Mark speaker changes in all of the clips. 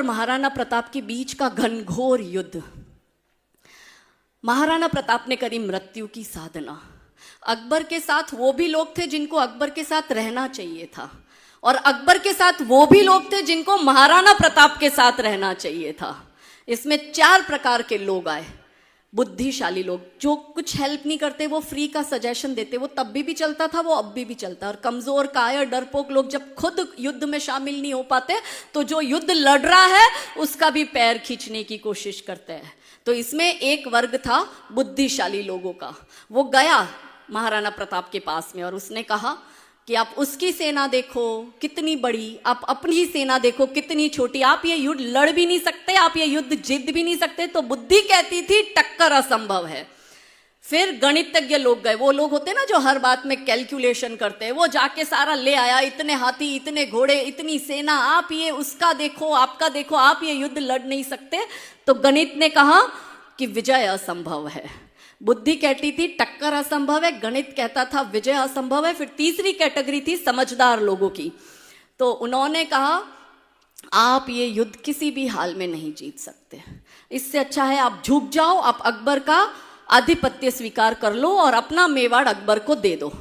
Speaker 1: महाराणा प्रताप के बीच का घनघोर युद्ध। महाराणा प्रताप ने करी मृत्यु की साधना। अकबर के साथ वो भी लोग थे जिनको अकबर के साथ रहना चाहिए था, और अकबर के साथ वो भी लोग थे जिनको महाराणा प्रताप के साथ रहना चाहिए था। इसमें 4 प्रकार के लोग आए। बुद्धिशाली लोग जो कुछ हेल्प नहीं करते, वो फ्री का सजेशन देते, वो तब भी चलता था, वो अब भी चलता है। और कमजोर कायर डरपोक लोग जब खुद युद्ध में शामिल नहीं हो पाते तो जो युद्ध लड़ रहा है उसका भी पैर खींचने की कोशिश करते हैं। तो इसमें एक वर्ग था बुद्धिशाली लोगों का। वो गया महाराणा प्रताप के पास में और उसने कहा कि आप उसकी सेना देखो कितनी बड़ी, आप अपनी सेना देखो कितनी छोटी, आप ये युद्ध लड़ भी नहीं सकते, आप ये युद्ध जीत भी नहीं सकते। तो बुद्धि कहती थी टक्कर असंभव है। फिर गणितज्ञ लोग गए, वो लोग होते ना जो हर बात में कैलकुलेशन करते हैं, वो जाके सारा ले आया, इतने हाथी, इतने घोड़े, इतनी सेना, आप ये उसका देखो, आपका देखो, आप ये युद्ध लड़ नहीं सकते। तो गणित ने कहा कि विजय असंभव है। बुद्धि कहती थी टक्कर असंभव है, गणित कहता था विजय असंभव है। फिर तीसरी कैटेगरी थी समझदार लोगों की। तो उन्होंने कहा आप ये युद्ध किसी भी हाल में नहीं जीत सकते, इससे अच्छा है आप झुक जाओ, आप अकबर का आधिपत्य स्वीकार कर लो और अपना मेवाड़ अकबर को दे दो।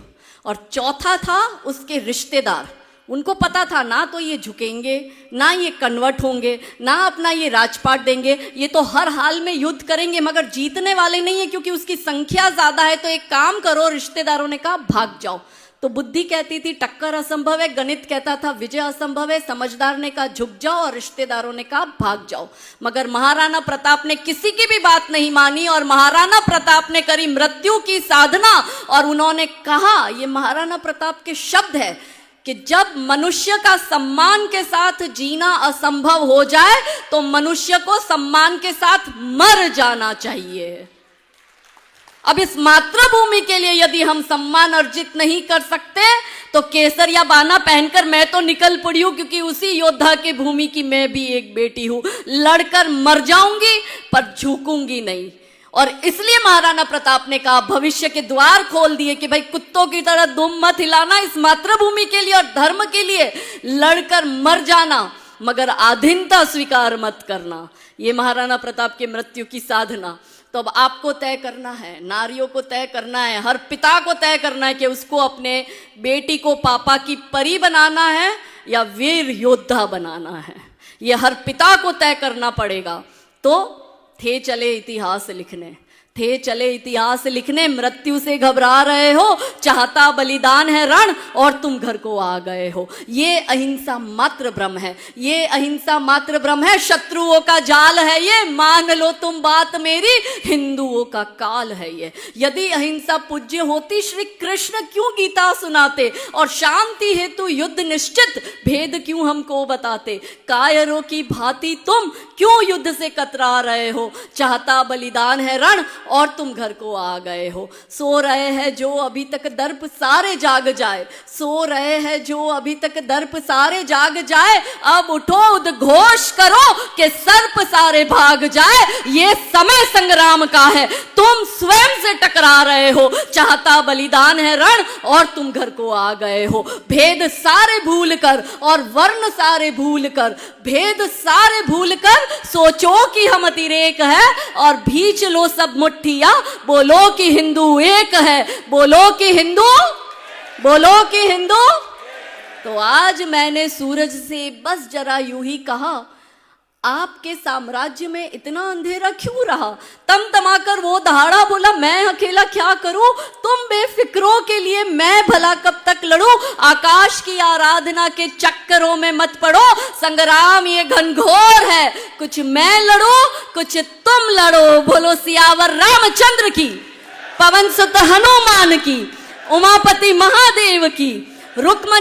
Speaker 1: और चौथा था उसके रिश्तेदार। उनको पता था ना तो ये झुकेंगे, ना ये कन्वर्ट होंगे, ना अपना ये राजपाट देंगे, ये तो हर हाल में युद्ध करेंगे मगर जीतने वाले नहीं है क्योंकि उसकी संख्या ज्यादा है। तो एक काम करो, रिश्तेदारों ने कहा भाग जाओ। तो बुद्धि कहती थी टक्कर असंभव है, गणित कहता था विजय असंभव है, समझदार ने कहा झुक जाओ और रिश्तेदारों ने कहा भाग जाओ। मगर महाराणा प्रताप ने किसी की भी बात नहीं मानी और महाराणा प्रताप ने करी मृत्यु की साधना। और उन्होंने कहा, ये महाराणा प्रताप के शब्द है कि जब मनुष्य का सम्मान के साथ जीना असंभव हो जाए तो मनुष्य को सम्मान के साथ मर जाना चाहिए। अब इस मातृभूमि के लिए यदि हम सम्मान अर्जित नहीं कर सकते तो केसर या बाना पहनकर मैं तो निकल पड़ी हूं, क्योंकि उसी योद्धा की भूमि की मैं भी एक बेटी हूं। लड़कर मर जाऊंगी पर झुकूंगी नहीं। और इसलिए महाराणा प्रताप ने कहा, भविष्य के द्वार खोल दिए कि भाई कुत्तों की तरह दुम मत हिलाना, इस मातृभूमि के लिए और धर्म के लिए लड़कर मर जाना मगर आधीनता स्वीकार मत करना। ये महाराणा प्रताप के मृत्यु की साधना। तो अब आपको तय करना है, नारियों को तय करना है, हर पिता को तय करना है कि उसको अपने बेटी को पापा की परी बनाना है या वीर योद्धा बनाना है। ये हर पिता को तय करना पड़ेगा। तो थे चले इतिहास लिखने, मृत्यु से घबरा रहे हो, चाहता बलिदान है रण और तुम घर को आ गए हो। ये अहिंसा मात्र भ्रम है, ये अहिंसा मात्र भ्रम है, शत्रुओं का जाल है ये, मान लो तुम बात मेरी, हिंदुओं का काल है ये। यदि अहिंसा पूज्य होती श्री कृष्ण क्यों गीता सुनाते, और शांति हेतु युद्ध निश्चित भेद क्यों हमको बताते। कायरों की भांति तुम क्यों युद्ध से कतरा रहे हो, चाहता बलिदान है रण और तुम घर को आ गए हो। सो रहे हैं जो अभी तक दर्प सारे जाग जाए, सो रहे हैं जो अभी तक दर्प सारे जाग जाए, अब उठो उद्घोष करो कि सर्प सारे भाग जाए। ये समय संग्राम का है, तुम स्वयं से टकरा रहे हो, चाहता बलिदान है रण और तुम घर को आ गए हो। भेद सारे भूल कर और वर्ण सारे भूल कर, भेद सारे भूल कर सोचो कि हम अतिरेक है और भींच लो सब मुट्ठिया, बोलो कि हिंदू एक है, बोलो कि हिंदू, बोलो कि हिंदू। तो आज मैंने सूरज से बस जरा यूं ही कहा, आपके साम्राज्य में इतना अंधेरा क्यों रहा। तमतमाकर वो दहाड़ा बोला, मैं अकेला क्या करूं, तुम बेफिक्रों के लिए मैं भला कब तक लड़ूं। आकाश की आराधना के चक्करों में मत पड़ो, संग्राम ये घनघोर है, कुछ मैं लड़ूं कुछ तुम लड़ो। बोलो सियावर रामचंद्र की, पवन सुत हनुमान की, उमापति महादेव की, रुक्मणी